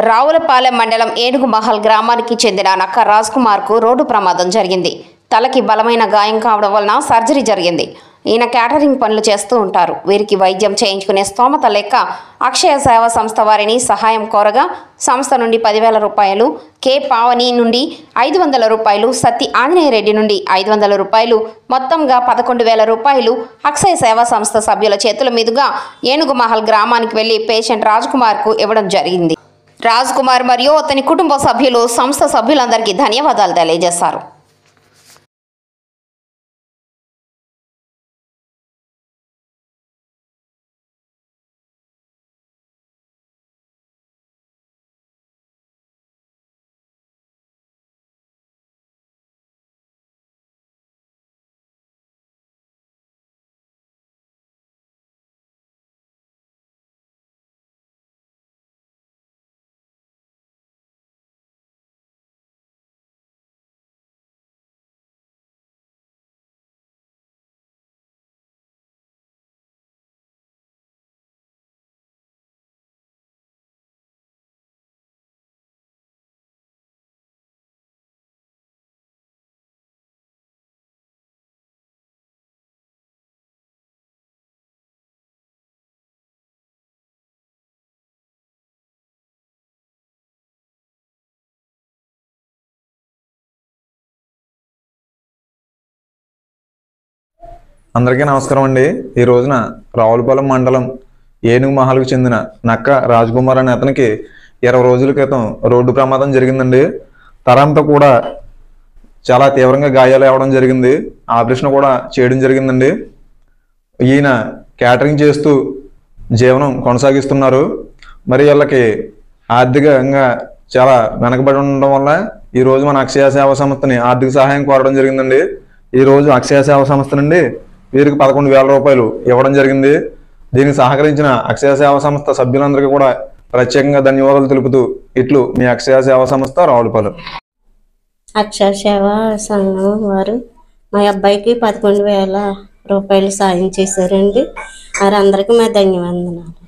రావులపాలెం మండలం ఏనుగుమహల్ గ్రామానికి చెందిన నక్క రాజ్ కుమార్ కు రోడ్డు ప్రమాదం జరిగింది. తలకి బలమైన గాయం కావడం వలన సర్జరీ జరిగింది. ఈయన క్యాటరింగ్ పనులు చేస్తూ ఉంటారు. వీరికి వైద్యం చేయించుకునే స్తోమత లేక అక్షయ సేవా సంస్థ వారిని సహాయం కోరగా సంస్థ నుండి 10,000 రూపాయలు, కె పావని నుండి 500 రూపాయలు, సత్తి ఆంజనేయ రెడ్డి నుండి 500 రూపాయలు, మొత్తంగా 11,000 రూపాయలు అక్షయ సేవా సంస్థ సభ్యుల చేతుల మీదుగా ఏనుగుమహల్ గ్రామానికి వెళ్లి పేషెంట్ రాజ్ కుమార్ కు ఇవ్వడం జరిగింది. రాజ్ కుమార్ మరియు అతని కుటుంబ సభ్యులు సంస్థ సభ్యులందరికీ ధన్యవాదాలు తెలియజేశారు. అందరికీ నమస్కారం అండి. ఈ రోజున రావులపాలెం మండలం ఏనుగుమహల్కు చెందిన నక్క రాజ్ కుమార్ అనే అతనికి 20 రోజుల క్రితం రోడ్డు ప్రమాదం జరిగిందండి. తరంతా కూడా చాలా తీవ్రంగా గాయాలు అవ్వడం జరిగింది. ఆపరేషన్ కూడా చేయడం జరిగిందండి. ఈయన క్యాటరింగ్ చేస్తూ జీవనం కొనసాగిస్తున్నారు. మరి వీళ్ళకి ఆర్థికంగా చాలా వెనకబడి ఉండడం వల్ల ఈరోజు మన అక్షయ సేవా సంస్థని ఆర్థిక సహాయం కోరడం జరిగిందండి. ఈరోజు అక్షయ సేవా సంస్థ నుండి వీరికి 11,000 రూపాయలు ఇవ్వడం జరిగింది. దీనికి సహకరించిన అక్షయ సేవా సంస్థ సభ్యులందరికీ కూడా ప్రత్యేకంగా ధన్యవాదాలు తెలుపుతూ ఇట్లు మీ అక్షయ సేవా సంస్థ రావులపాలెం. అక్షయ సేవా సంఘం వారు మా అబ్బాయికి 11,000 రూపాయలు సాయం చేశారండి. వారందరికీ మా ధన్యవాదాలు.